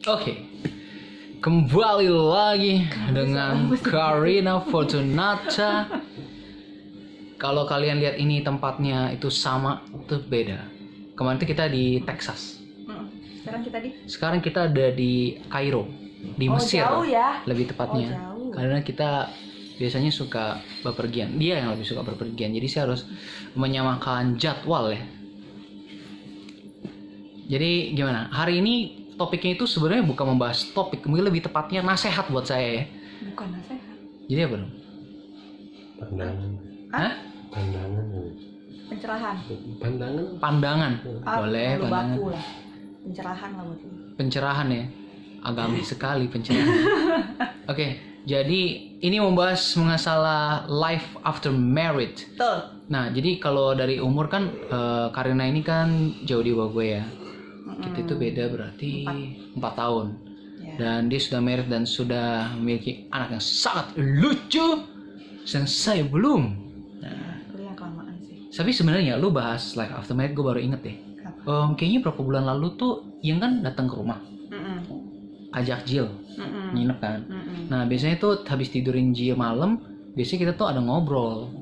Oke, kembali lagi dengan Karina Fortunata. Kalau kalian lihat ini tempatnya itu sama, itu beda. Kemarin itu kita di Texas. Sekarang kita ada di Kairo, di Mesir. Jauh ya? Lebih tepatnya. Jauh. Karena kita biasanya suka bepergian. Dia yang lebih suka bepergian. Jadi saya harus menyamakan jadwal ya. Jadi gimana? Hari ini topiknya itu sebenarnya bukan membahas topik, mungkin lebih tepatnya nasihat buat saya ya. Bukan nasihat. Jadi apa dong? Pandangan. Hah? Pandangan. Pencerahan. Pandangan. Boleh lu pandangan. baku lah. Pencerahan lah buat lu. Pencerahan ya. Agami sekali pencerahan. Oke, jadi ini membahas masalah life after married. Betul. Nah, jadi kalau dari umur kan Karina ini kan jauh di bawah gue ya. Kita itu beda berarti 4 tahun. Ya. Dan dia sudah married dan sudah memiliki anak yang sangat lucu. Dan saya belum. Lu yang kelamaan sih. Tapi sebenarnya lu bahas life after married, gue baru inget deh. Kayaknya berapa bulan lalu tuh Ian kan datang ke rumah. Ajak Jill nginep kan. Nah biasanya tuh habis tidurin Jill malam, biasanya kita tuh ada ngobrol.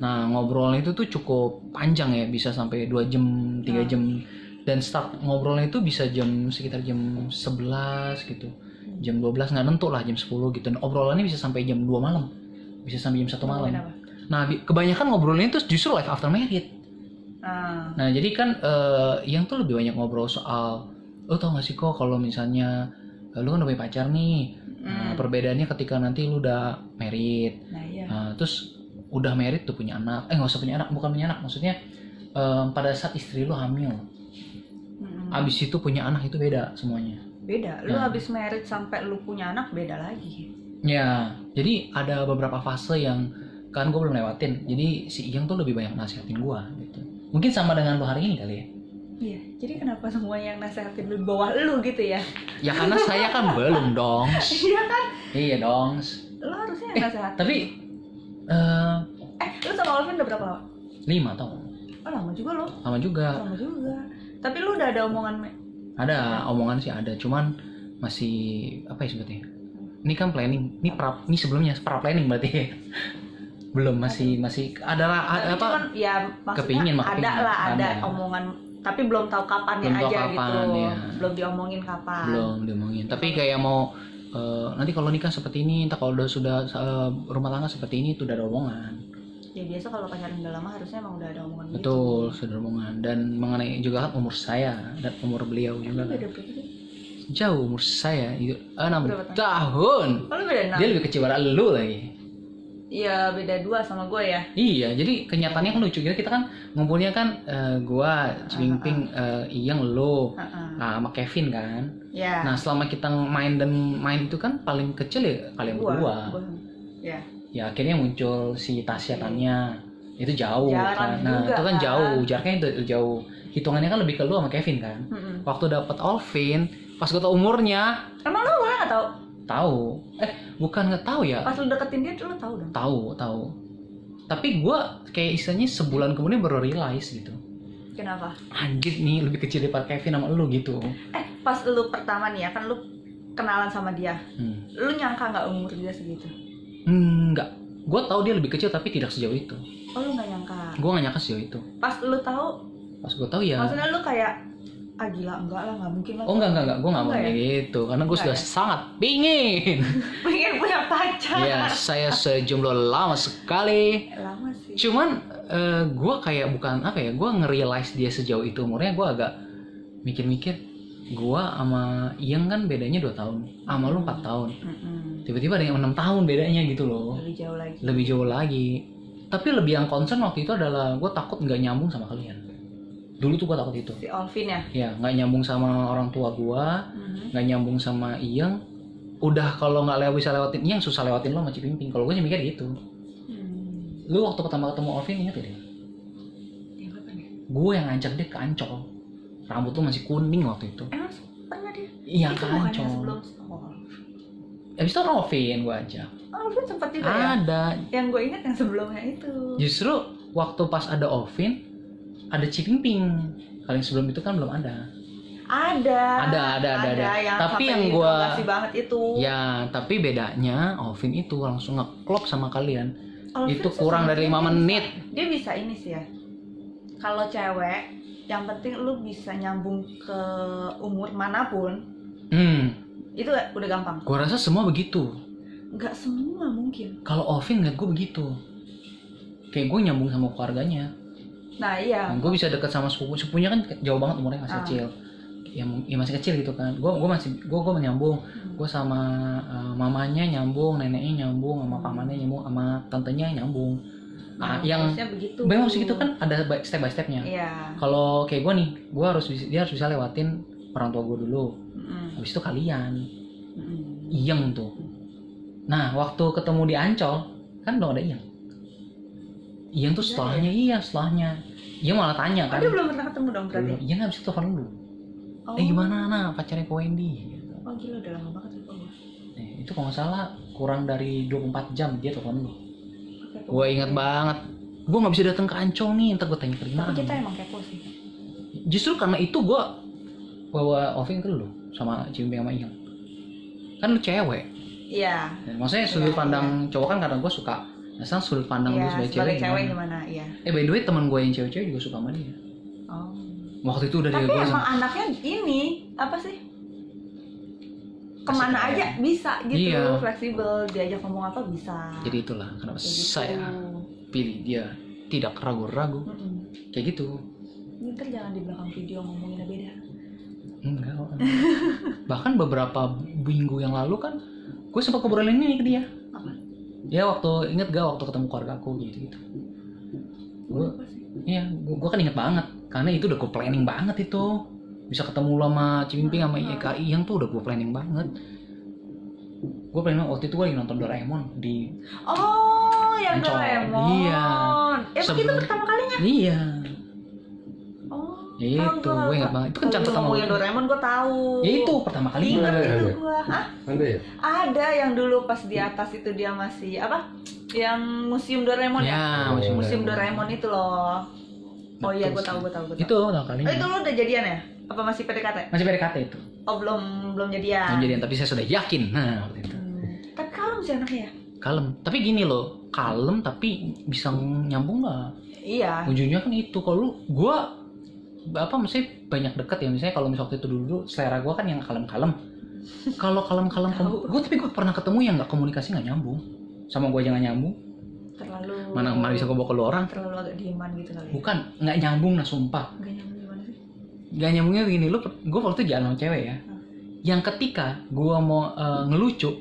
Nah ngobrolnya itu tuh cukup panjang ya, bisa sampai 2 jam, 3 jam. Dan start ngobrolnya itu bisa sekitar jam 11 gitu, jam 12 nggak nentu lah, jam 10 gitu. Dan obrolannya bisa sampai jam 2 malam, bisa sampai jam 1 malam. Nah kebanyakan ngobrolnya itu justru life after married. Nah jadi kan yang tuh lebih banyak ngobrol soal, lo tau gak sih kok kalau misalnya lu kan udah punya pacar nih, perbedaannya ketika nanti lu udah married. Nah, iya. Terus udah married tuh punya anak, nggak usah punya anak, bukan punya anak, maksudnya pada saat istri lu hamil, abis itu punya anak itu beda semuanya. Beda. Lu habis married sampai lu punya anak beda lagi. Ya, jadi ada beberapa fase yang kan gue belum lewatin. Jadi si Iyang tuh lebih banyak nasihatin gue gitu. Mungkin sama dengan lu hari ini kali ya. Iya. Jadi kenapa semua yang nasehatin lu di bawah lu gitu ya? Ya karena saya kan belum dong. Iya kan? Iya dong. Lu harusnya yang nasehatin. Tapi lu sama Alvin udah berapa lama? 5 tahun. Oh lama juga lo. Lama juga. Lama juga. Tapi lu udah ada omongan Ada omongan sih ada, cuman masih apa ya sebetulnya? Ini kan planning, ini sebelumnya pra planning berarti ya. Belum, masih ada apa? Cuman ya Kepingin, maksudnya ada omongan, tapi belum tahu kapannya belum tahu aja kapan, gitu. Ya. Belum diomongin kapan. Belum diomongin. Tapi kayak mau nanti kalau nikah seperti ini, entah kalau sudah rumah tangga seperti ini, itu udah ada omongan. Ya biasa kalau pacaran udah lama harusnya emang udah ada omongan gitu. Betul, sudah omongan. Dan mengenai juga kan umur saya dan umur beliau juga kan. Beda berapa sih? Jauh umur saya itu 6 tahun. Oh, lu beda 6? Dia lebih kecil dari lu lagi. Iya, beda 2 sama gue ya. Iya, jadi kenyataannya kan lucu. Kita kan ngumpulnya kan gua, Ciping, Iyang, lu, sama Kevin kan. Ya. Nah, selama kita main itu kan paling kecil ya kalian berdua. Ya. Ya akhirnya muncul si Tasya Tanya. Itu jauh kan. Jarang Nah, juga, itu kan jauh, jaraknya itu jauh. Hitungannya kan lebih ke lu sama Kevin kan. Waktu dapat Alvin, pas gue tau umurnya. Emang lu boleh nggak tahu? Tahu. Bukan nggak tahu ya. Pas lu deketin dia lu tahu dong. Tahu. Tapi gue kayak istilahnya sebulan kemudian baru realize gitu. Kenapa? Anjir nih lebih kecil daripada Kevin sama lu gitu. Pas lu pertama nih ya kan lu kenalan sama dia. Lu nyangka nggak umur dia segitu? Enggak. Gue tahu dia lebih kecil tapi tidak sejauh itu. Oh lu nggak nyangka? Gue nggak nyangka sejauh itu. Pas lu tahu? Pas gue tahu ya. Maksudnya lu kayak gila enggak lah, nggak mungkin lah. Oh enggak, gue nggak mau kayak gitu karena gue sudah sangat pingin punya pacar. Ya saya sejomblo lama sekali. Lama sih. Cuman gue kayak bukan apa ya, gue nge-realize dia sejauh itu umurnya. Gue agak mikir-mikir, gue sama Iyang kan bedanya 2 tahun, sama lu 4 tahun. Tiba-tiba ada yang 6 tahun bedanya gitu loh. Lebih jauh lagi. Tapi lebih yang concern waktu itu adalah gue takut nggak nyambung sama kalian. Dulu tuh gue takut itu. Si Alvin ya? Ya nggak nyambung sama orang tua gue, nggak nyambung sama Iyang. Udah kalau nggak bisa lewatin Iyang, susah lewatin lo sama Cipimping. Kalau gue sih mikir gitu. Lu waktu pertama ketemu Alvin ingat gak dia? Gue yang ngajak dia ke Ancol. Rambut lu masih kuning waktu itu. Emang pernah dia? Iya ke Ancol. Sebelum Abis itu Alvin gue ajak. Alvin sempat juga ya? Ada. Yang gue ingat yang sebelumnya itu. Justru waktu pas ada Alvin, ada Cipimping. Kali sebelum itu kan belum ada. Ada yang tapi sampai yang gua interogasi banget itu. Ya, tapi bedanya Ovin itu langsung ngeklop sama kalian. Alvin Itu kurang dari 5 menit. Dia bisa ini sih ya. Kalau cewek, yang penting lu bisa nyambung ke umur manapun. Itu udah gampang. Gua rasa semua begitu. Nggak semua mungkin. Kalau Ovin ngeliat gue begitu. Kayak gue nyambung sama keluarganya. Nah iya. Gue bisa dekat sama sepupunya kan jauh banget umurnya masih kecil. Ya masih kecil gitu kan. Gue menyambung. Gue sama mamanya nyambung, neneknya nyambung, sama pamannya nyambung, sama tantenya nyambung. Yang begitu. memang segitu kan ada step by stepnya. Iya. Kalau kayak gue nih, dia harus bisa lewatin orang tua gue dulu. Habis itu kalian. Iyeng tuh. Nah, waktu ketemu di Ancol kan belum ada Iyeng. Iyeng tuh setelahnya. Iyeng malah tanya kan. Dia belum pernah ketemu dong berarti. Iyeng habis itu telepon lu. Gimana pacarnya Ko Wendy? Oh gila, udah lama banget itu. Itu kalau nggak salah kurang dari 24 jam dia telepon lu. Gue ingat banget. Gue nggak bisa datang ke Ancol nih, ntar gue tanya ke Rina. Tapi kita emang kepo sih. Justru karena itu gue bawa Ovin ke lu sama Cimping sama Iyeng. Kan lu cewek. Iya. Maksudnya sudut pandang cowok kan karena gue suka. Asal sudut pandang lu sebagai cewek gimana? Iya. By the way teman gue yang cewek-cewek juga suka sama dia. Oh. Waktu itu udah dia tapi emang anaknya ini apa sih? Kemana aja bisa gitu, fleksibel, diajak ngomong apa bisa. Jadi itulah kenapa gitu. Saya pilih dia, tidak ragu-ragu. Kayak gitu. Ntar jangan di belakang video ngomonginnya beda. Enggak. Bahkan beberapa minggu yang lalu kan gue sempat ngobrolin ini ke dia. Apa? Ya waktu ketemu keluarga aku gitu. Gue kan inget banget karena itu udah gue planning banget itu. Bisa ketemu sama Cimping sama Iyeng tuh udah gue planning banget. Gue planning waktu itu gue lagi nonton Doraemon di yang Ancol. Doraemon. Iya. Itu pertama kalinya? Iya. Itu gue ingat banget. Itu kan contoh pertama yang Doraemon gue tahu. Ya itu pertama kali. Ingat itu gue. Hah? Ada ya? Ada yang dulu pas di atas itu dia masih apa? Yang museum Doraemon ya? Museum Doraemon itu loh. Oh iya, gue tahu. Itu pertama kali. Itu lo udah jadian ya? Apa masih PDKT? Masih PDKT itu. Oh belum jadian. Belum jadian, tapi saya sudah yakin. Nah, waktu itu. Tapi kalem sih anaknya ya? Kalem. Tapi gini loh, kalem tapi bisa nyambung nggak? Iya. Ujungnya kan itu. Kalau gue mesti banyak deket ya. Misalnya kalau waktu itu dulu selera gue kan yang kalem-kalem. Kalau kalem-kalem, tapi gue pernah ketemu yang nggak komunikasi, nggak nyambung. Sama gue jangan nyambung. Terlalu. Mana bisa gue bawa ke lu orang? Terlalu agak dieman gitu kali. Bukan, nggak nyambung nah sumpah. Nggak nyambung gimana sih? Gak nyambungnya begini, gue waktu itu jalan sama cewek ya. Yang ketika gue mau ngelucu,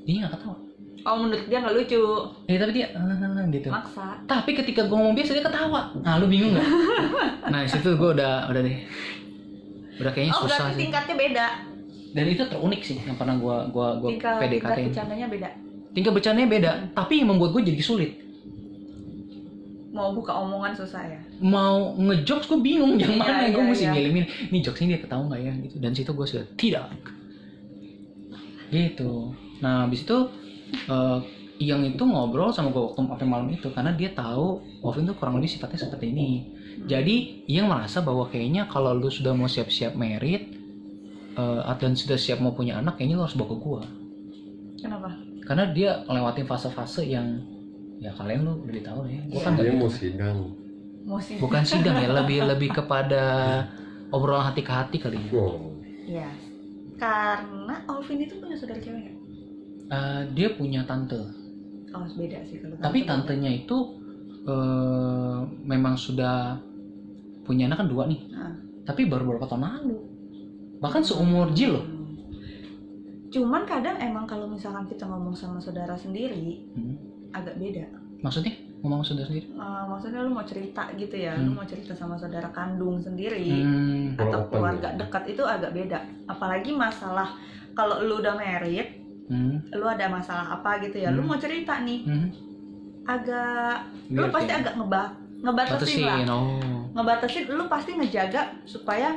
dia nggak ketawa. Oh menurut dia nggak lucu. Tapi dia gitu. Maksa. Tapi ketika gue ngomong biasa dia ketawa. Nah lu bingung nggak? Nah disitu gue udah deh. Udah kayaknya susah sih. Tingkatnya beda. Dan itu terunik sih yang pernah gue PDKT. Tingkat bercandanya beda. Tingkat bercandanya beda, tapi yang membuat gue jadi sulit. Mau buka omongan susah ya. Mau ngejokes gue bingung yang mana gue mesti ngelimin. Nih jokes ini dia ketawa nggak ya gitu. Dan situ gue sudah tidak. Gitu. Nah habis itu Iyeng itu ngobrol sama gue waktu malam itu karena dia tahu Ovin tuh kurang lebih sifatnya seperti ini. Jadi Iyeng merasa bahwa kayaknya kalau lu sudah mau siap-siap married dan sudah siap mau punya anak, kayaknya lu harus bawa ke gue. Kenapa? Karena dia lewatin fase-fase yang ya kalian lu lebih tahu ya. Gue kan dia gitu. mau sidang. Bukan sidang ya, lebih kepada obrolan hati ke hati kali ya. Iya. Karena Ovin itu punya saudara cewek ya? Dia punya tante. Oh beda sih kalau. Tapi tantenya itu memang sudah punya anak kan 2 nih. Tapi baru beberapa tahun lalu. Bahkan seumur Jill loh. Cuman kadang emang kalau misalkan kita ngomong sama saudara sendiri agak beda. Maksudnya ngomong saudara sendiri? Maksudnya lu mau cerita gitu ya, lu mau cerita sama saudara kandung sendiri atau keluarga dekat itu agak beda. Apalagi masalah kalau lu udah married, lu ada masalah apa gitu ya, lu mau cerita nih, agak lu pasti agak ngebatasin lah. Ngebatasin, lu pasti ngejaga supaya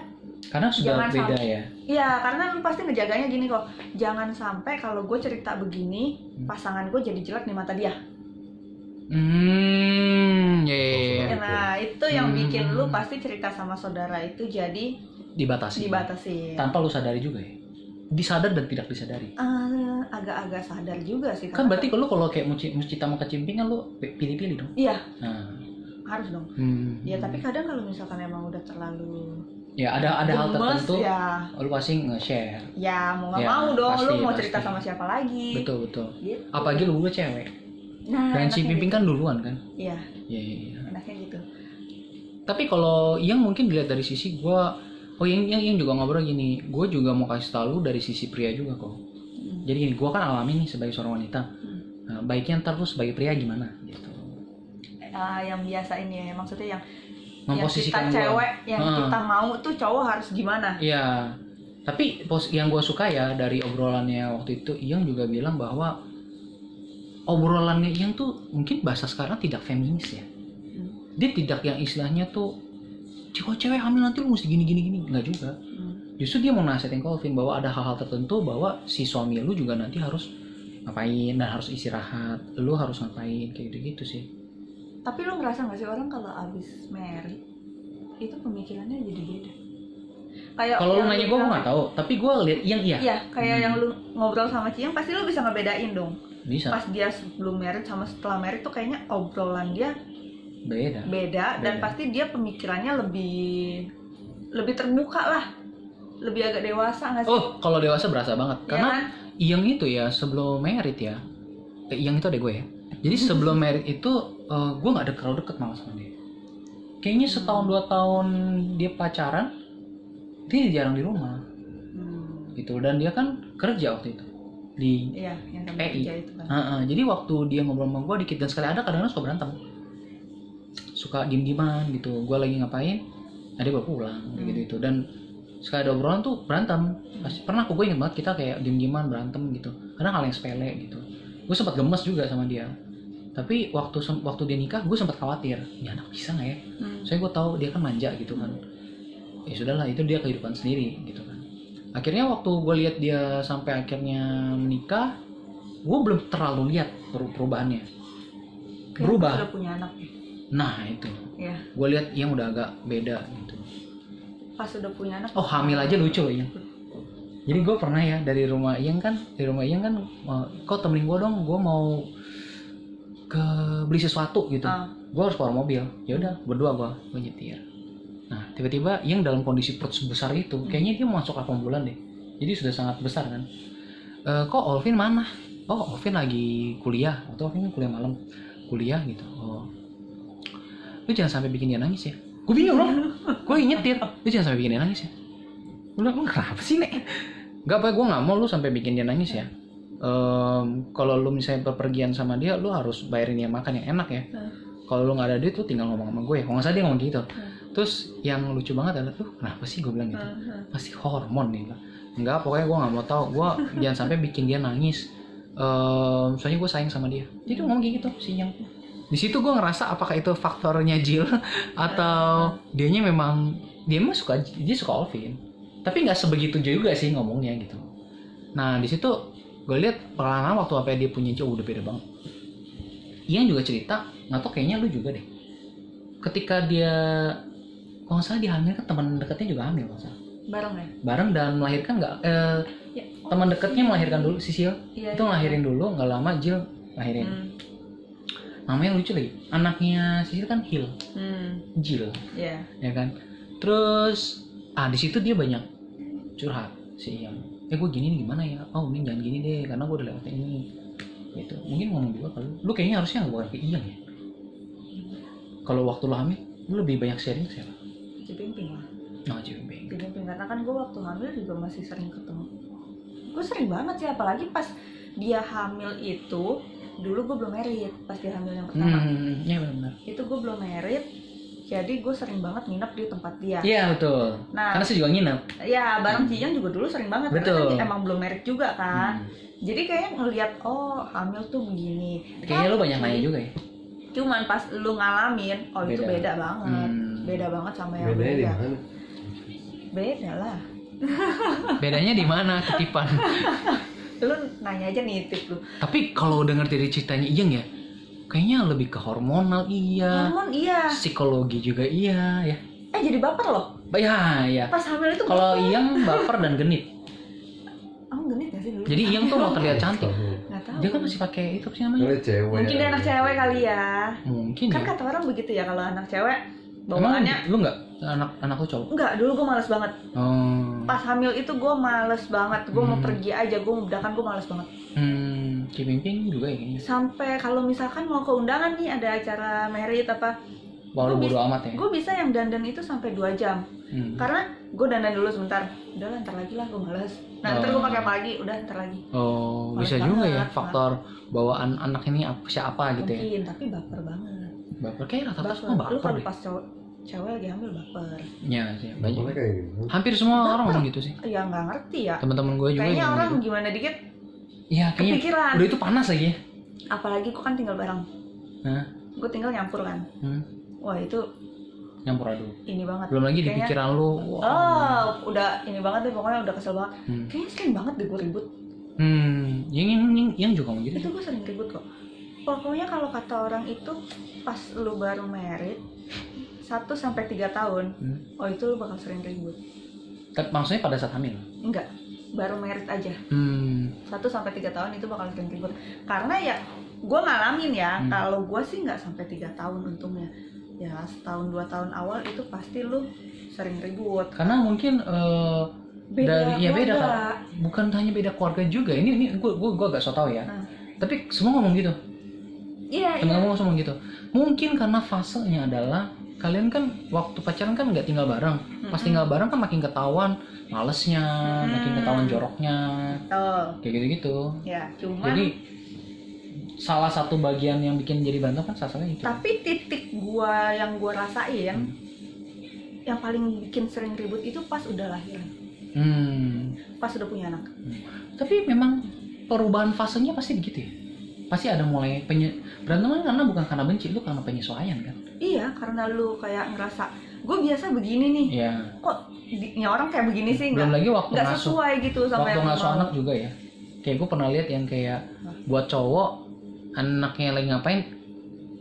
karena sudah beda ya. Iya, karena lu pasti ngejaganya gini kok. Jangan sampai kalau gue cerita begini, pasangan gue jadi jelek di mata dia. Ya Nah itu yang bikin lu pasti cerita sama saudara itu jadi dibatasi tanpa lu sadari juga ya, disadar dan tidak disadari. Agak-agak sadar juga sih kan berarti lu kalau kayak mau cerita sama kecimpring kan lu pilih-pilih dong. Iya, harus dong. Ya tapi kadang kalau misalkan emang udah terlalu ya ada hal tertentu ya, lu pasti nge-share ya mau nggak mau dong, pasti, lu mau cerita sama siapa lagi. Betul gitu. Apalagi lu cewek. Dan si Pimping gitu. kan duluan kan. Iya. Enaknya gitu. Tapi kalau yang mungkin dilihat dari sisi gua, yang juga ngobrol gini, gue juga mau kasih tau lu dari sisi pria juga kok. Jadi gini, gue kan alami nih sebagai seorang wanita. Nah, baiknya ntar lu sebagai pria gimana gitu. Yang biasa ini ya, maksudnya yang memposisikan kita cewek yang kita mau tuh cowok harus gimana? Iya. Tapi yang gue suka ya dari obrolannya waktu itu, Iyang juga bilang bahwa obrolannya Iyang tuh mungkin bahasa sekarang tidak feminis ya. Dia tidak yang istilahnya tuh cewek hamil nanti lu mesti gini enggak juga. Justru dia mau nasihatin Calvin bahwa ada hal-hal tertentu bahwa si suami lu juga nanti harus ngapain dan harus istirahat, lu harus ngapain kayak gitu sih. Tapi lu ngerasa nggak sih orang kalau abis married itu pemikirannya jadi beda? Kayak kalau lu nanya gue nggak tahu, tapi gue lihat yang iya kayak yang lu ngobrol sama Ciyang pasti lu bisa ngebedain dong. Bisa. Pas dia sebelum married sama setelah married tuh kayaknya obrolan dia beda dan pasti dia pemikirannya lebih terbuka lah, lebih agak dewasa nggak sih? Oh kalau dewasa berasa banget ya karena kan? Iyang itu ya sebelum married ya, Iyang itu adek gue ya. Jadi sebelum married itu gue nggak terlalu deket malah sama dia. Kayaknya setahun 2 tahun dia pacaran, dia jarang di rumah, gitu. Dan dia kan kerja waktu itu di yang PI. Itu kan. Jadi waktu dia ngobrol sama gue dikit dan sekali ada kadang-kadang suka berantem, suka diem-dieman gitu. Gue lagi ngapain, dia baru pulang gitu. Dan sekali ada obrolan tuh berantem. Pernah gue inget banget kita kayak diem-dieman berantem gitu. Karena hal yang sepele gitu. Gue sempat gemes juga sama dia. Tapi waktu dia nikah gue sempat khawatir, ini anak bisa nggak ya? Soalnya gue tahu dia kan manja gitu kan. Ya sudahlah, itu dia kehidupan sendiri gitu kan. Akhirnya waktu gue lihat dia sampai akhirnya menikah, gue belum terlalu lihat perubahannya. Berubah. Udah punya anak ya? Nah itu. Ya. Gue lihat yang udah agak beda gitu. Pas udah punya anak. Oh hamil aja lucu loh Iyang. Jadi gue pernah ya dari rumah Iyang kan, kau temenin gue dong, gue mau ke beli sesuatu gitu. Gue harus keluar mobil. Ya udah berdua gue nyetir. Nah tiba-tiba Iyang dalam kondisi perut sebesar itu, kayaknya dia mau masuk 8 bulan deh. Jadi sudah sangat besar kan. Kok Olvin mana? Oh Olvin lagi kuliah. Atau Olvin kuliah malam. Kuliah gitu. Oh. Lu jangan sampai bikin dia nangis ya. Gue bingung loh. Gue nyetir. Lu jangan sampai bikin dia nangis ya. Lu kenapa sih Nek? Gak apa, gue gak mau lu sampai bikin dia nangis ya. Kalau lu misalnya bepergian sama dia, lu harus bayarin dia makan yang enak ya. Kalau lu nggak ada duit, lu tinggal ngomong sama gue. Kalau nggak salah dia ngomong gitu. Terus yang lucu banget adalah, kenapa sih gue bilang gitu? Pasti hormon nih. Enggak, pokoknya gue nggak mau tahu. Gue jangan sampai bikin dia nangis. Soalnya gue sayang sama dia. Jadi ngomong kayak gitu sih yang. Di situ gue ngerasa apakah itu faktornya Jill atau dia memang suka Olvin. Tapi nggak sebegitu juga sih ngomongnya gitu. Nah di situ gue lihat pengalaman waktu apa dia punya cowok udah beda banget. Ian juga cerita, nggak tau kayaknya lu juga deh. Ketika dia, kalau nggak salah dia hamil kan teman dekatnya juga hamil kalau salah. Bareng ya? Bareng dan melahirkan nggak? Teman dekatnya melahirkan dulu, Sisil. Itu ngelahirin dulu, nggak lama Jill lahirin. Namanya lucu lagi. Anaknya Sisil kan Hill, Jill, ya kan. Terus, di situ dia banyak curhat si Ian. Gue gini nih gimana ya? Oh ini jangan gini deh, karena gue udah lewat ini. Gitu. Mungkin ngomong juga kalau lu kayaknya harusnya bukan ke Ian ya. Kalau waktu lu hamil, lu lebih banyak sharing siapa? Cipimping lah. Oh Cipimping. Karena kan gue waktu hamil juga masih sering ketemu. Gue sering banget sih, apalagi pas dia hamil itu. Dulu gue belum married pas dia hamil yang pertama. Iya benar. Itu gue belum married. Jadi gue sering banget nginep di tempat dia. Iya betul. Nah, karena saya juga nginep. Iya bareng Ciyang juga dulu sering banget. Betul. Karena kan emang belum married juga kan. Jadi kayak ngeliat hamil tuh begini. Kayaknya lu banyak nanya juga ya. Cuman pas lu ngalamin, itu beda banget. Beda banget sama yang bedanya di mana? Beda lah. Bedanya di mana ketipan? Lu nanya aja nitip lu. Tapi kalau dengar dari ceritanya Iyeng ya, kayaknya lebih ke hormonal Hormon iya. psikologi juga iya ya. Jadi baper loh. Ya. Pas hamil itu kalau Iyang baper dan genit. Genit gak sih dulu? Jadi Iyang tuh mau terlihat cantik. Nggak tahu. Dia kan masih pakai itu apa sih namanya? Cewek. Mungkin dia anak cewek kali ya. Mungkin Kan ya. kata orang begitu ya, kalau anak cewek Emang bawaannya. lu nggak anak lu cowok? Enggak, dulu gue males banget. Oh. Pas hamil itu gue males banget. Gue mau pergi aja, gue mau bedakan, gue males banget. Cipimping juga ya kayaknya. Sampai kalau misalkan mau ke undangan nih, ada acara merit apa, Baru bodo amat ya. gue bisa yang dandan itu sampai 2 jam. Karena gue dandan dulu sebentar, udah lah ntar lagi lah, gue males. Nah ntar gue pakai apa lagi, udah ntar lagi. Oh, Males bisa juga ya banget. faktor bawaan anak ini siapa gitu ya. Mungkin, tapi baper banget. Baper kayak rata-rata semua Lu baper kalau deh. pas cewek lagi hamil baper. Ya sih, banyak. Bapernya kayak gitu. Hampir semua orang ngomong gitu sih. Ya nggak ngerti ya. Teman-teman gue juga Kayaknya ngomong orang gitu. gimana dikit, Iya, kayaknya kepikiran. udah itu panas lagi ya. Apalagi gue kan tinggal bareng. Hah? Gue tinggal nyampur kan. Wah itu Nyampur aduk. ini banget. Belum lagi di Kayaknya- pikiran lu. Udah ini banget deh, pokoknya udah kesel banget. Kayaknya sering banget deh gue ribut. Yang juga mau gitu. Itu gue sering ribut kok. Pokoknya kalau kata orang itu pas lu baru married 1-3 tahun, oh itu lu bakal sering ribut. Tapi maksudnya pada saat hamil. Enggak, baru married aja. 1-3 tahun itu bakal sering ribut. Karena ya gue ngalamin ya, kalau gue sih nggak sampai 3 tahun untungnya. Ya 1-2 tahun awal itu pasti lu sering ribut. Karena mungkin Beda beda keluarga. kan. Bukan hanya beda keluarga juga. Ini gue agak so tau ya. Tapi semua ngomong gitu. Iya. Temen-temen ngomong gitu. Mungkin karena fasenya adalah kalian kan waktu pacaran kan nggak tinggal bareng. Pas tinggal bareng kan makin ketahuan malesnya, makin ketahuan joroknya. Kayak gitu-gitu. Ya, cuman Jadi salah satu bagian yang bikin jadi berantem kan salah satunya itu. tapi titik yang gua rasain yang paling bikin sering ribut itu pas udah lahiran. Pas udah punya anak. Tapi memang perubahan fasenya pasti begitu ya. Pasti ada mulai berantem kan karena bukan karena benci, itu karena penyesuaian kan. Iya, karena lu kayak ngerasa gue biasa begini nih. Iya. Kok ini orang kayak begini sih, Belum lagi waktu nggak ngasuh. sesuai gitu sama Waktu yang ngasuh mau. anak juga ya. Kayak gue pernah lihat yang kayak buat cowok anaknya lagi ngapain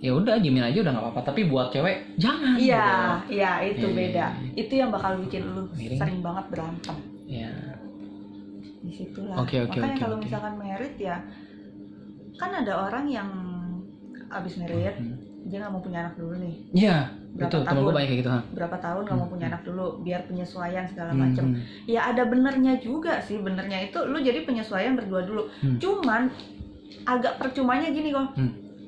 ya udah jamin aja udah nggak apa-apa, tapi buat cewek jangan. Iya, iya itu Iya, beda. iya. Itu yang bakal bikin lu Miring. sering banget berantem. Ya. Di situlah. Oke. Makanya kalau misalkan married ya, kan ada orang yang abis married dia nggak mau punya anak dulu nih. Iya. Berapa Itu temen tahun? gue banyak kayak gitu. Berapa tahun nggak mau punya anak dulu biar penyesuaian segala macem. Ya ada benernya juga sih, benernya itu lu jadi penyesuaian berdua dulu. Cuman agak percumanya gini kok.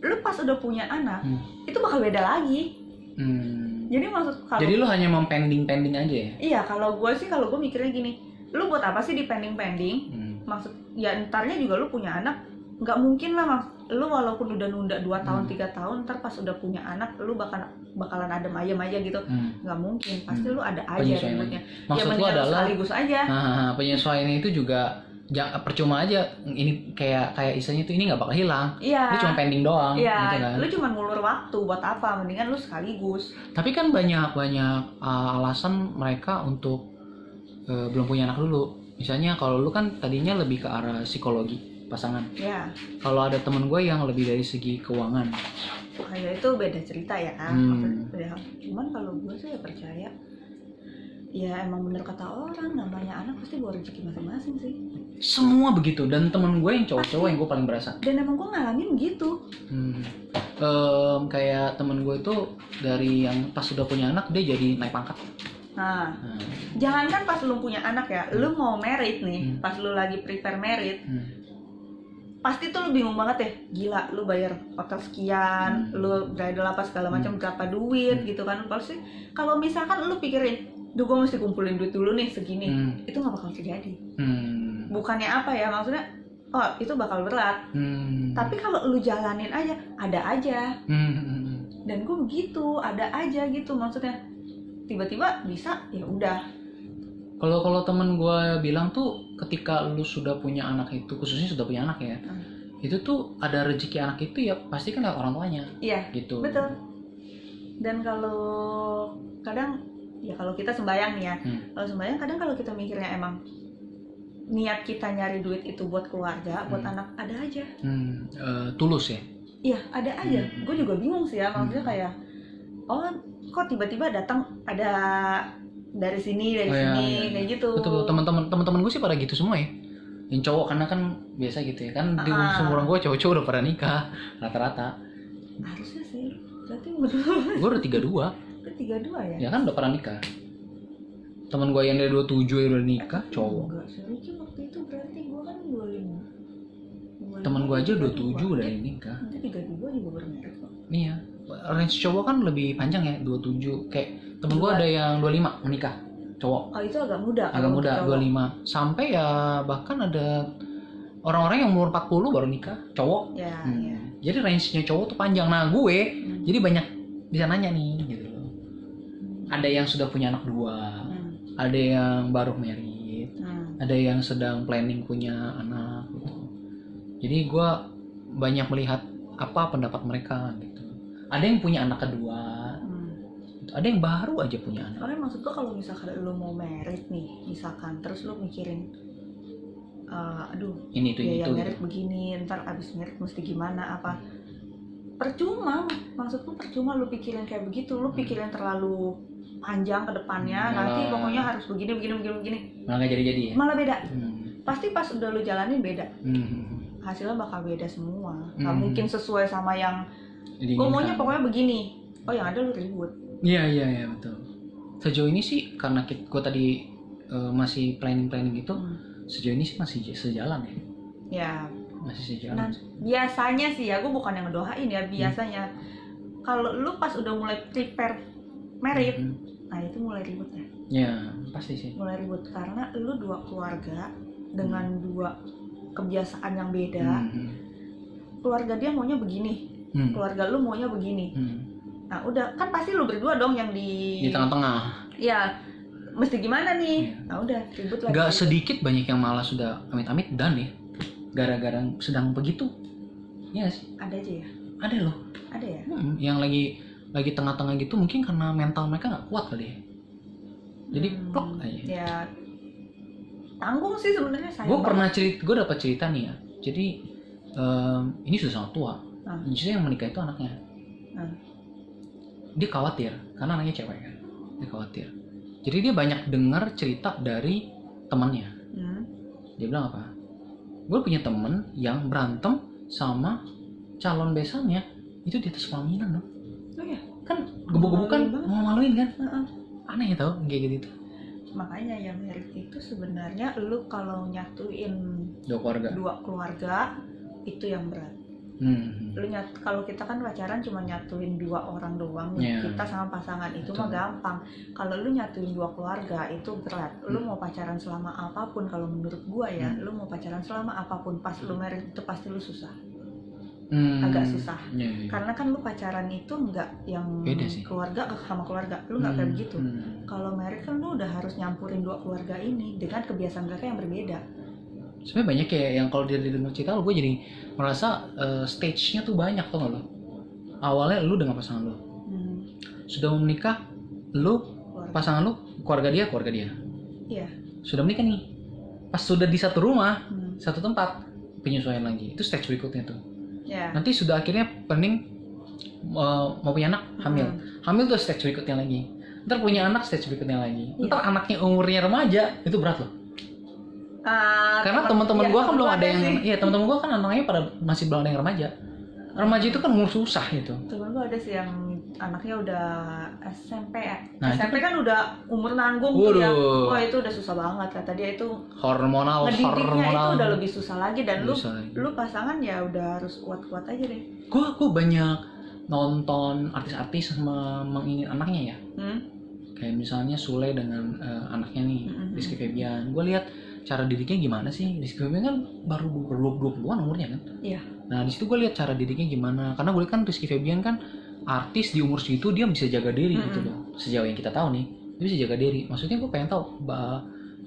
Lu pas udah punya anak itu bakal beda lagi. Jadi maksud Jadi lu hanya mau pending aja ya? Iya, kalau gue mikirnya gini, lu buat apa sih di pending? Maksud ya entarnya juga lu punya anak, nggak mungkin lah lu walaupun udah nunda 2 tahun 3 tahun, ntar pas udah punya anak lu bakalan adem ayem aja gitu. Nggak mungkin, pasti lu ada aja ributnya. Maksud ya lu adalah sekaligus aja. Penyesuaian itu juga percuma aja, ini kayak istilahnya itu ini nggak bakal hilang. Iya. Lu cuma pending doang. Iya, gitu kan? lu cuma ngulur waktu buat apa? Mendingan lu sekaligus. Tapi kan banyak alasan mereka untuk belum punya anak dulu. Misalnya kalau lu kan tadinya lebih ke arah psikologi pasangan. Ya. Kalau ada temen gue yang lebih dari segi keuangan. Kayak itu beda cerita ya. Beda hal. Cuman kalau gue sih ya percaya. Ya emang bener kata orang, namanya anak pasti bawa rezeki masing-masing sih. Semua begitu, dan temen gue yang cowok-cowok yang gue paling berasa. Dan emang gue ngalamin gitu. Kayak temen gue itu dari yang pas udah punya anak dia jadi naik pangkat. Nah, jangankan pas lu punya anak ya, lu mau married nih, pas lu lagi prepare married, pasti tuh lu bingung banget ya, gila lu bayar hotel sekian, lu bridal apa segala macam berapa duit gitu kan. Pasti kalau misalkan lu pikirin, duh gue mesti kumpulin duit dulu nih segini, itu nggak bakal terjadi. Bukannya apa ya, maksudnya oh itu bakal berat. Tapi kalau lu jalanin aja, ada aja. Dan gue begitu, ada aja gitu maksudnya. Tiba-tiba bisa, ya udah. Kalau temen gue bilang tuh ketika lu sudah punya anak itu, khususnya sudah punya anak ya, itu tuh ada rezeki anak itu ya pasti kan lewat orang tuanya. Iya. Gitu. Betul. Dan kalau kadang ya kalau kita sembayang nih ya, kalau sembayang kadang kalau kita mikirnya emang niat kita nyari duit itu buat keluarga, buat anak, ada aja. Tulus ya. Iya ada aja. Gue juga bingung sih ya, maksudnya kayak oh kok tiba-tiba datang ada dari sini iya. Kayak gitu. Betul, teman-teman gue sih pada gitu semua ya. Yang cowok karena kan biasa gitu ya kan, di seumuran gue cowok-cowok udah pada nikah rata-rata. Harusnya sih, berarti betul. Gue udah 32. Udah 32 ya? Ya kan udah pada nikah. Teman gue yang dari 27 ya udah nikah, cowok. Enggak, Ricky waktu itu berarti gue kan 25. Teman gue aja 27 udah nikah. Nanti 32 juga baru merit kok. Iya. Range cowok kan lebih panjang ya, 27. Kayak temen gue ada yang 25 menikah, cowok. Oh itu agak muda. Agak muda, 25. Sampai ya bahkan ada orang-orang yang umur 40 baru nikah, cowok. Ya, ya. Jadi range-nya cowok tuh panjang. Nah gue, jadi banyak bisa nanya nih gitu. Ada yang sudah punya anak 2, ada yang baru married, ada yang sedang planning punya anak gitu. Jadi gue banyak melihat apa pendapat mereka gitu. Ada yang punya anak kedua, ada yang baru aja punya anak. Soalnya maksud gue kalau misalkan lo mau married nih, misalkan terus lo mikirin, aduh, ini itu biaya itu. married begini, ntar abis married mesti gimana apa? Percuma, maksudku percuma lo pikirin kayak begitu, lo pikirin terlalu panjang ke depannya, nanti pokoknya harus begini. Malah nggak jadi ya? Malah beda. Pasti pas udah lo jalanin beda. Hasilnya bakal beda semua. Nggak mungkin sesuai sama yang gue maunya pokoknya begini. Oh yang ada lo ribut. Iya betul. Sejauh ini sih karena gue tadi masih planning gitu, sejauh ini sih masih sejalan ya. Ya. Masih sejalan. Nah, biasanya sih ya, gue bukan yang ngedoain ya, biasanya kalau lu pas udah mulai prepare married, nah itu mulai ribut ya. Ya pasti sih. Mulai ribut karena lu 2 keluarga dengan 2 kebiasaan yang beda. Keluarga dia maunya begini, keluarga lu maunya begini. Nah udah kan pasti lu berdua dong yang di tengah-tengah. Ya mesti gimana nih? Nah udah ribut lagi. Gak sedikit banyak yang malah sudah amit-amit dan ya gara-gara sedang begitu. Iya sih. Ada aja ya. Ada loh. Ada ya. Yang lagi tengah-tengah gitu mungkin karena mental mereka nggak kuat kali ya. Jadi plok aja. Ya tanggung sih sebenarnya saya. Gue dapat cerita nih ya. Jadi ini sudah sangat tua. Justru yang menikah itu anaknya. Dia khawatir karena anaknya cewek kan. Dia khawatir. Jadi dia banyak dengar cerita dari temannya. Dia bilang apa? Gue punya temen yang berantem sama calon besannya itu di atas pelaminan loh. Oh ya? Kan gebuk-gebuk kan mau maluin kan? Aneh ya tau kayak gitu. Makanya yang merit itu sebenarnya lu kalau nyatuin 2 keluarga itu yang berat. Lu kalau kita kan pacaran cuma nyatuin 2 orang doang, kita sama pasangan itu mah gampang. Kalau lu nyatuin 2 keluarga itu berat. Lu mau pacaran selama apapun, kalau menurut gua ya, lu mau pacaran selama apapun, pas lu married itu pasti lu susah. Agak susah. Karena kan lu pacaran itu nggak yang keluarga sama keluarga, lu nggak kayak begitu. Kalau married kan lu udah harus nyampurin 2 keluarga ini dengan kebiasaan mereka yang berbeda. Sebenarnya banyak kayak yang kalau dia dengar cerita gue jadi merasa stage-nya tuh banyak tuh lo. Awalnya lu dengan pasangan lu, sudah menikah, lu pasangan lu keluarga dia. Iya. Sudah menikah nih, pas sudah di satu rumah, satu tempat, penyesuaian lagi. Itu stage berikutnya tuh. Yeah. Nanti sudah akhirnya planning mau punya anak, hamil tuh stage berikutnya lagi. Ntar punya anak stage berikutnya lagi. Ntar anaknya umurnya remaja, itu berat loh. Karena teman-teman gue kan belum ada yang, teman-teman gue kan anaknya pada masih belum ada yang remaja. Remaja itu kan umur susah gitu. Temen gue ada sih yang anaknya udah SMP ya. Nah, SMP kan udah umur nanggung tuh ya. Wah itu udah susah banget kata dia itu. Hormonal. Ngedidiknya itu udah lebih susah lagi dan lu pasangan ya udah harus kuat-kuat aja deh. Gue banyak nonton artis-artis sama mengingin anaknya ya. Kayak misalnya Sule dengan anaknya nih, Rizky Febian. Gue lihat cara didiknya gimana sih? Rizky Febian kan baru 20-an umurnya kan? Iya. Nah di situ gue lihat cara didiknya gimana. Karena gue lihat kan Rizky Febian kan artis di umur segitu dia bisa jaga diri gitu loh. Sejauh yang kita tahu nih, dia bisa jaga diri. Maksudnya gue pengen tahu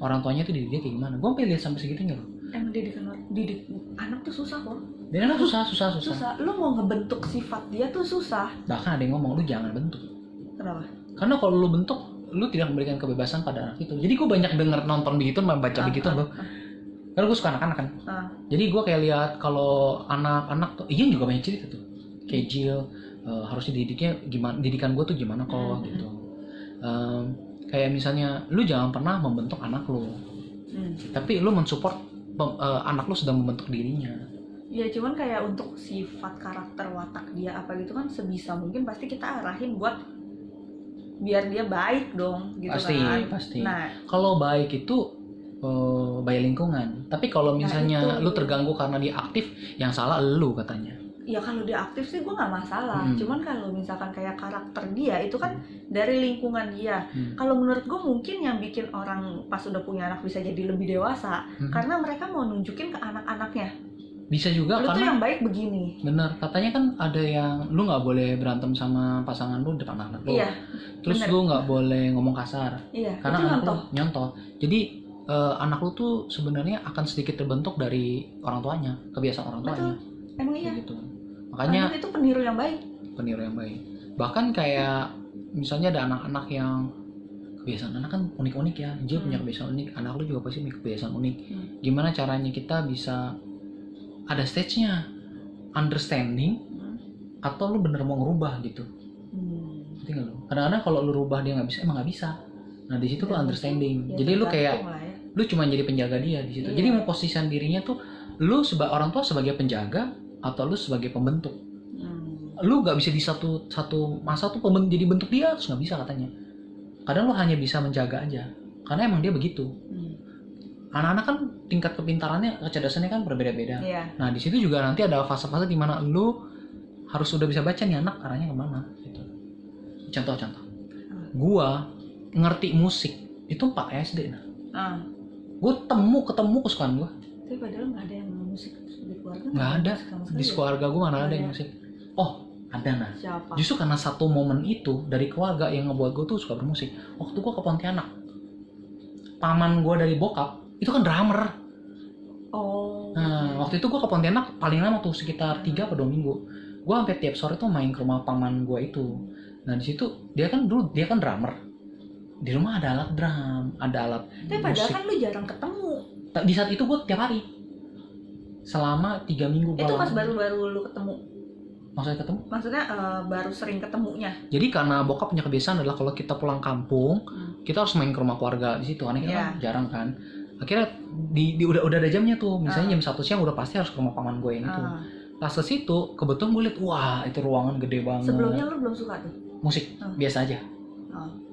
orang tuanya tuh didik dia kayak gimana. Gue pengen lihat sampai segitunya loh. Emang didik anak tuh susah kok. Dia anak susah. Lu mau ngebentuk sifat dia tuh susah. Bahkan ada yang ngomong lu jangan bentuk. Kenapa? Karena kalau lu bentuk, lu tidak memberikan kebebasan pada anak itu. Jadi gue banyak denger nonton begitu, baca begitu loh. Karena gue suka anak-anak kan. Jadi gue kayak lihat kalau anak-anak tuh, Ian juga banyak cerita tuh. kayak Jill, harusnya didikan gue tuh gimana kok gitu. Kayak misalnya lu jangan pernah membentuk anak lu, tapi lu mensupport anak lu sedang membentuk dirinya. Ya cuman kayak untuk sifat, karakter, watak dia apa gitu kan sebisa mungkin pasti kita arahin buat biar dia baik dong gitu. Pasti. Nah, kalau baik itu baik lingkungan. Tapi kalau misalnya lu terganggu karena dia aktif, yang salah lu katanya. Ya kalau dia aktif sih gue nggak masalah. Cuman kalau misalkan kayak karakter dia itu kan dari lingkungan dia. Kalau menurut gue mungkin yang bikin orang pas udah punya anak bisa jadi lebih dewasa karena mereka mau nunjukin ke anak-anaknya. Bisa juga lu karena tuh yang baik begini. Bener, katanya kan ada yang lu nggak boleh berantem sama pasangan lu depan anak lu. Iya. Terus lu nggak boleh ngomong kasar. Iya. Karena anak lu nyontoh. Jadi anak lu tuh sebenarnya akan sedikit terbentuk dari orang tuanya, kebiasaan orang tuanya. Betul. Emang iya. Gitu. Makanya itu peniru yang baik. Bahkan kayak misalnya ada anak-anak yang kebiasaan anak kan unik-unik ya. Dia punya kebiasaan unik, anak lu juga pasti punya kebiasaan unik. Gimana caranya kita bisa ada stage-nya, understanding, atau lu bener mau ngerubah gitu. Ngerti nggak lu? Kadang-kadang kalau lu rubah dia nggak bisa, emang nggak bisa. Nah di situ lu understanding. Jadi lu kayak lu cuma jadi penjaga dia di situ. Jadi mau posisikan dirinya tuh lu orang tua sebagai penjaga atau lu sebagai pembentuk. Lu nggak bisa di satu masa tuh jadi bentuk dia, terus nggak bisa katanya. Kadang lu hanya bisa menjaga aja, karena emang dia begitu. Anak-anak kan tingkat kepintarannya, kecerdasannya kan berbeda-beda. Nah di situ juga nanti ada fase-fase di mana lu harus sudah bisa baca nih anak arahnya kemana gitu. Contoh, gua ngerti musik itu 4 SD nah. Gue ketemu kesukaan gue. Tapi padahal nggak ada yang musik di keluarga. Nggak ada. Di keluarga gue mana ada yang musik. Oh ada nah. Siapa? Justru karena satu momen itu dari keluarga yang ngebuat gue tuh suka bermusik. Waktu gue ke Pontianak, paman gue dari bokap itu kan drummer. Nah waktu itu gue ke Pontianak paling lama tuh sekitar 3 atau 2 minggu. Gue sampai tiap sore tuh main ke rumah paman gue itu. Nah di situ dia kan drummer. Di rumah ada alat drum, ada alat tapi padahal kan lu jarang ketemu. Di saat itu gue tiap hari selama 3 minggu. Itu pas baru-baru lu ketemu. Maksudnya ketemu? Maksudnya baru sering ketemunya. Jadi karena bokap punya kebiasaan adalah kalau kita pulang kampung, kita harus main ke rumah keluarga di situ. Karena kita kan jarang kan. Akhirnya udah ada jamnya tuh. Misalnya jam 1 siang udah pasti harus ke rumah paman gue yang itu. Pas ke situ, kebetulan gue liat, wah itu ruangan gede banget. Sebelumnya lu belum suka tuh? Musik, biasa aja.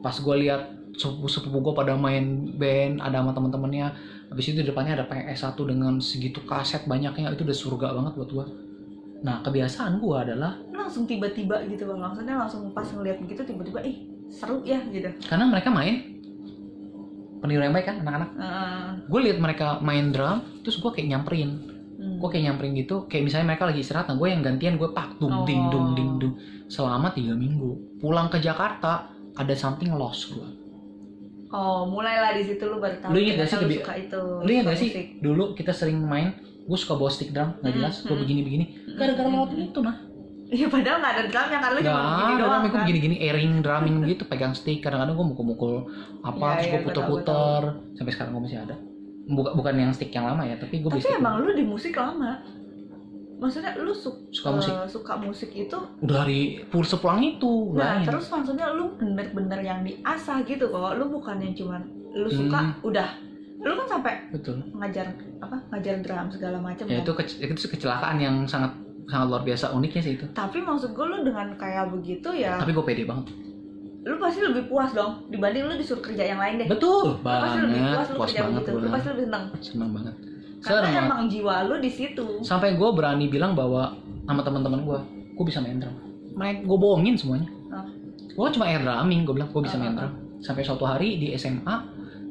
Pas gue lihat sepupu gue pada main band, ada sama teman-temannya. Habis itu di depannya ada PS1 dengan segitu kaset banyaknya, itu udah surga banget buat gue. Nah kebiasaan gue adalah langsung tiba-tiba gitu bang, maksudnya langsung pas ngeliat begitu tiba-tiba seru ya gitu. Karena mereka main peniru yang baik kan anak-anak. Gue lihat mereka main drum, terus gue kayak nyamperin. Gue kayak nyamperin gitu, kayak misalnya mereka lagi istirahat, nah gue yang gantian, gue pak dung ding dung ding dung selama 3 minggu. Pulang ke Jakarta ada something lost gue. Mulailah di situ lu baru tahu. Lu ingat gak sih suka itu? Lu ingat gak sih dulu kita sering main, gue suka bawa stick drum nggak jelas, gue begini-begini, gara-gara lewat itu nah. Iya padahal nggak ada drumnya kan, lu cuma begini doang kan. Gue begini-gini airing drumming gitu, pegang stick, kadang-kadang gue mukul-mukul terus gue puter-puter, sampai sekarang gue masih ada. Bukan yang stick yang lama ya, tapi gue beli stick. Tapi emang lu di musik lama. Maksudnya lu suka musik itu udah dari sepulang itu. Nah terus maksudnya lu bener-bener yang diasah gitu kok. Lu bukan yang cuman lu suka udah. Lu kan sampai ngajar drum segala macam. Ya kan? itu kecelakaan yang sangat luar biasa uniknya sih itu. Tapi maksud gue lu dengan kayak begitu ya. Tapi gue pede banget. Lu pasti lebih puas dong dibanding lu disuruh kerja yang lain deh. Betul banget. Lu pasti lebih puas kerja banget begitu. Lu pasti lebih seneng banget. Karena emang jiwa lu di situ. Sampai gue berani bilang bahwa sama teman-teman gue bisa main drum. Gue bohongin semuanya. Gue cuma air drumming, gue bilang gue bisa main drum. Sampai suatu hari di SMA,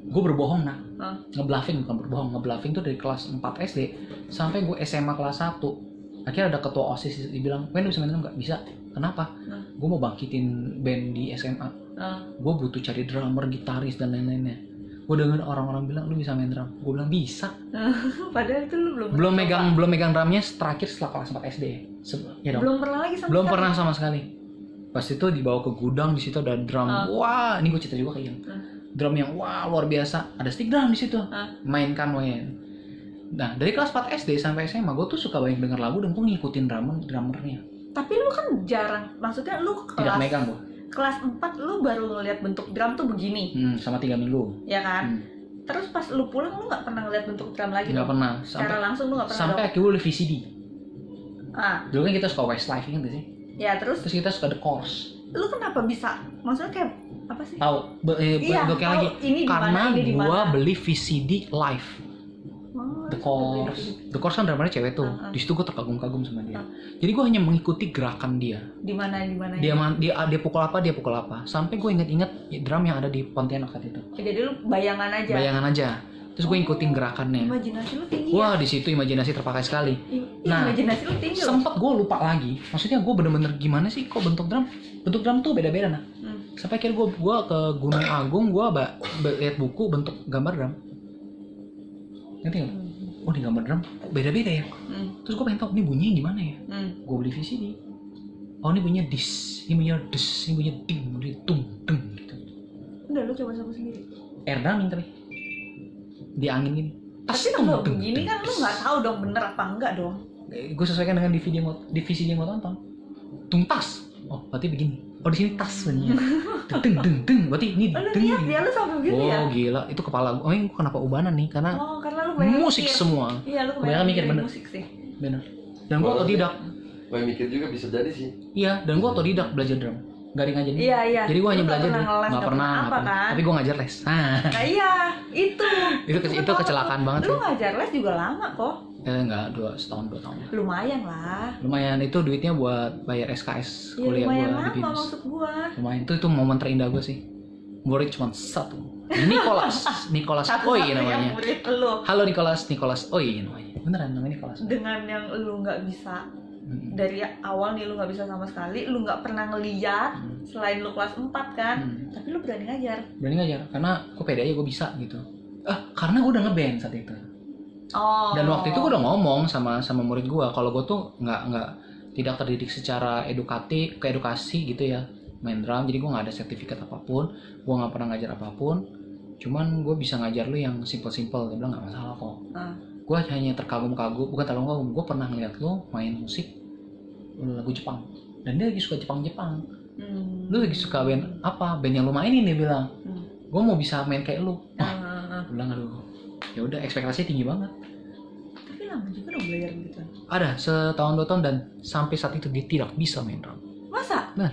gue berbohong ngebluffing tuh dari kelas 4 SD sampai gue SMA kelas 1. Akhirnya ada ketua OSIS dibilang, "Wen, lu bisa main drum nggak?" Bisa. Kenapa? Gue mau bangkitin band di SMA. Gue butuh cari drummer, gitaris dan lain-lainnya. Gue denger orang-orang bilang lu bisa main drum, gue bilang bisa. Padahal itu lu belum megang drumnya terakhir setelah kelas 4 SD. Ya dong. Belum pernah sama sekali. Pas itu dibawa ke gudang, di situ ada drum. Wah, ini gue cerita juga ke Ian. Drum yang wah luar biasa. Ada stick drum di situ. Mainkan Wen. Nah dari kelas 4 SD sampai SMA gue tuh suka banyak denger lagu dan gue ngikutin drummernya. Tapi lu kan jarang, maksudnya lu tidak megang Bu. Kelas 4 lu baru ngeliat bentuk drum tuh begini. Sama 3 minggu. Ya kan? Terus pas lu pulang lu nggak pernah ngeliat bentuk drum lagi? Nggak pernah. Secara langsung lu nggak pernah. Sampai akhirnya gue VCD. Dulu kan kita suka Westlife, ingat gak sih? Ya terus kita suka The Course. Lu kenapa bisa? Maksudnya kayak apa sih? Tahu? Iya, lagi. Ini karena dimana, gua beli VCD live. The Course kan drummernya cewek tuh. Di situ gua terkagum-kagum sama dia. Jadi gua hanya mengikuti gerakan dia. Di mana? Dia pukul apa. Sampai gua inget-inget drum yang ada di Pontianak saat itu. Jadi lu bayangan aja. Terus gue ngikutin gerakannya. Imajinasi lu tinggi. Wah, di situ imajinasi terpakai sekali. Imajinasi lu tinggi. Sempet gue lupa lagi. Maksudnya gue bener-bener gimana sih kok bentuk drum? Bentuk drum tuh beda-beda nah. Sampai akhirnya gue ke Gunung Agung, gue lihat buku bentuk gambar drum. Ngerti nggak? Oh, di gambar drum beda-beda ya. Terus gue pengen tahu ini bunyinya gimana ya. Gue beli VCD. Oh, ini bunyinya dis, ini bunyinya des, ini bunyinya ding, ini tung, deng gitu. Udah lu coba sendiri. Air drumming tapi di angin gini. Tapi kalau begini kan lu nggak tahu dong bener apa enggak dong. Gue sesuaikan dengan divisi yang gue tonton. Tuntas. Oh, berarti begini. Oh, di sini tas bunyinya. Deng. Berarti ini deng. Lu lihat ya lu sampai begitu ya. Oh, gila. Itu kepala gue. Oh, ini kenapa ubanan nih? Karena lu musik mikir. Semua. Iya, lu kebanyakan mikir bener. Musik sih. Bener. Dan gue otodidak. Banyak mikir juga bisa jadi sih. Iya, dan gue otodidak belajar drum. Gak ada yang ngajarin. Iya. Jadi gue hanya belajar nggak pernah. Kan? Tapi gue ngajar les. Nah iya, itu kecelakaan banget. Lu ngajar les juga lama kok. Enggak, 2 tahun. Lumayan lah. Lumayan, itu duitnya buat bayar SKS kuliah gue di BINUS. Maksud gue. Lumayan, itu momen terindah gue sih. Murid cuma 1. Nicholas Oi namanya. Halo Nicholas Oi namanya. Beneran namanya Nicholas. Dengan yang lu nggak bisa dari awal nih, lu nggak bisa sama sekali, lu nggak pernah ngeliat selain lu kelas 4 kan, tapi lu berani ngajar karena gue pede aja gue bisa gitu. Karena gue udah ngeband saat itu. Dan waktu itu gue udah ngomong sama murid gue kalau gue tuh nggak tidak terdidik secara edukasi gitu ya, main drum. Jadi gue nggak ada sertifikat apapun, gue nggak pernah ngajar apapun, cuman gue bisa ngajar lu yang simple. Dia bilang nggak masalah kok. Gue hanya terkagum-kagum, bukan terkagum-kagum, gue pernah ngeliat lu main musik lagu Jepang, dan dia lagi suka Jepang. Lu lagi suka band apa? Band yang lu mainin, dia bilang. Gue mau bisa main kayak lu. Gue bilang aduh, ya udah, ekspektasinya tinggi banget. Tapi lama juga dong belajar gitu. Ada setahun 2 tahun, dan sampai saat itu dia tidak bisa main drum. Masa? Benar.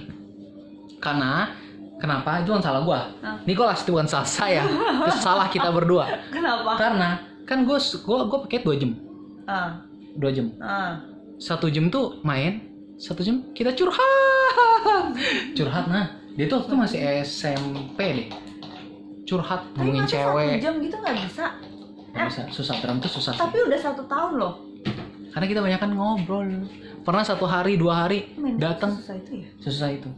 Karena kenapa? Itu kan salah gue. Nicholas, itu bukan salah saya. Itu salah kita berdua. Kenapa? Karena kan gue pakai 2 jam. 2 jam. 1 jam tuh main, 1 jam kita curhat. Nah, dia tuh waktu itu masih SMP deh. Curhat, ngomongin cewek. 1 jam gitu nggak bisa? Nggak bisa, susah. Drum tuh susah. Tapi udah 1 tahun loh. Karena kita banyak kan ngobrol. Pernah 1 hari 2 hari datang. Susah itu.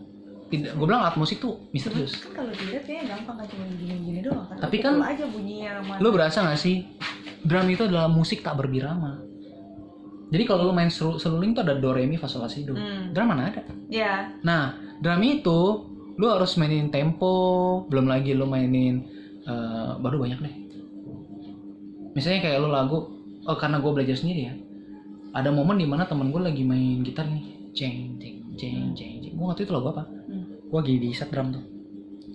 Gue bilang alat musik tuh misterius. Kan kalau dilihat kayaknya gampang, kan cuma gini-gini doang kan. Tapi kan aja bunyinya mana. Lu berasa nggak sih? Drum itu adalah musik tak berbirama. Jadi kalau lu main seruling tuh ada do re mi fa sol la si do. Drum mana ada? Iya. Nah, drum itu lu harus mainin tempo, belum lagi lu mainin baru banyak deh. Misalnya kayak lu lagu, karena gue belajar sendiri ya. Ada momen dimana temen gue lagi main gitar nih, jeng. Gue nggak tahu itu lagu apa. Gue lagi di set drum tuh.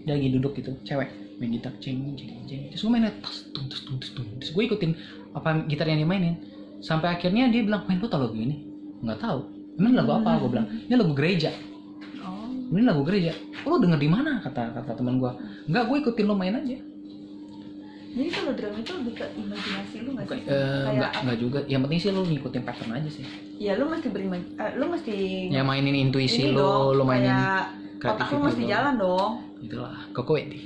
Dia lagi duduk gitu, cewek main gitar, jeng. Terus gue mainnya terus gue ikutin apa gitar yang dia mainin. Sampai akhirnya dia bilang, "Main, lu tau lagu ini?" Nggak tahu. Emang lagu apa? Gue bilang, "Ini lagu gereja." Ini lagu gereja. Lu denger di mana? Kata teman gue. Enggak, gue ikutin lo main aja. Jadi kalau drum itu lebih ke imajinasi lu nggak sih? Nggak juga. Yang penting sih lu ngikutin pattern aja sih. Ya lu mesti lu mesti. Ya mainin intuisi lu mainin kreativitas. Otak lu mesti jalan dong. Itulah, Koko Wendy.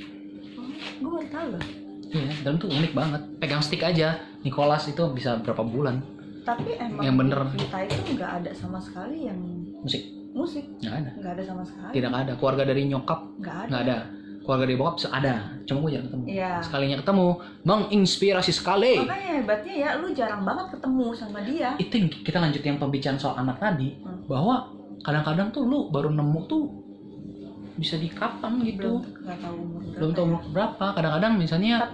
Gue baru tahu loh. Iya, drum tuh unik banget. Pegang stick aja, Nicholas itu bisa berapa bulan. Tapi emang yang bener. Kita itu nggak ada sama sekali yang musik. Nggak ada sama sekali. Tidak ada. Keluarga dari nyokap nggak ada. Keluarga dari bokap ada. Cuma gue jarang ketemu. Iya. Sekalinya ketemu, menginspirasi sekali. Makanya hebatnya ya, lu jarang banget ketemu sama dia. Itu yang kita lanjut yang pembicaraan soal anak tadi, bahwa kadang-kadang tuh lu baru nemu tuh bisa di kapan gitu. Belum tahu umur berapa. Kadang-kadang misalnya.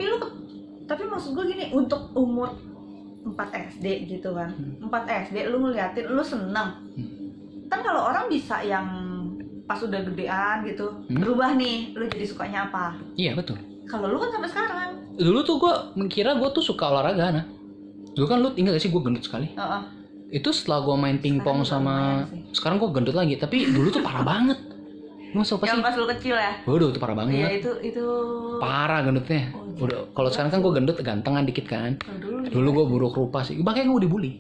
Tapi maksud gue gini, untuk umur 4 SD gitu kan. 4 SD lu ngeliatin, lu seneng. Kan kalau orang bisa yang pas udah gedean gitu berubah nih, lu jadi sukanya apa? Iya betul. Kalau lu kan sampai sekarang. Dulu tuh gue mengira gue tuh suka olahraga, nah. Dulu kan lu ingat gak sih gue gendut sekali? Itu setelah gue main pingpong sama, sekarang gue gendut lagi. Tapi dulu tuh parah banget. Lu masih apa sih? Yang pas lu kecil ya? Waduh, itu parah banget. Iya itu. Parah gendutnya. Udah. Kalau sekarang kan gue gendut gantengan dikit kan. Dulu gue buruk rupa sih. Makanya gue dibully.